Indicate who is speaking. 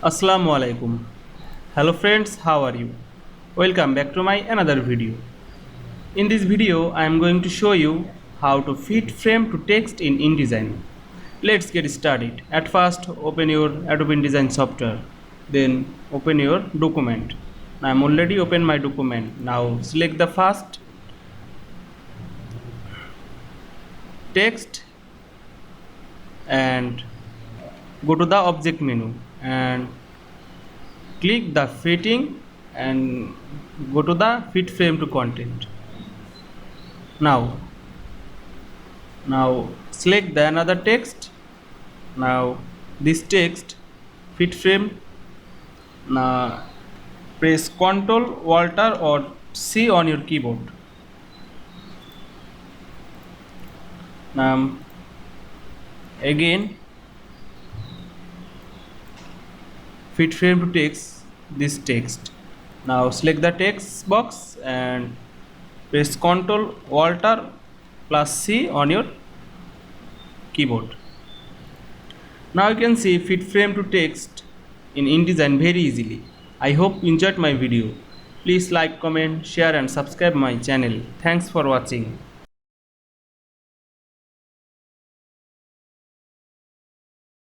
Speaker 1: Assalamu Walaikum. Hello friends, how are you? Welcome back to my another video. In this video, I am going to show you how to fit frame to text in InDesign. Let's get started. At first, open your Adobe InDesign software. Then open your document. I am already open my document. Now select the first text and go to the object menu and click the fitting and go to the fit frame to content. Now select the another text. Now this text fit frame. Now press Ctrl Alt or C on your keyboard. Now again fit frame to text this text. Now select the text box and press Ctrl Alt plus C on your keyboard. Now you can see fit frame to text in InDesign very easily. I hope you enjoyed my video. Please like, comment, share and subscribe my channel. Thanks for watching.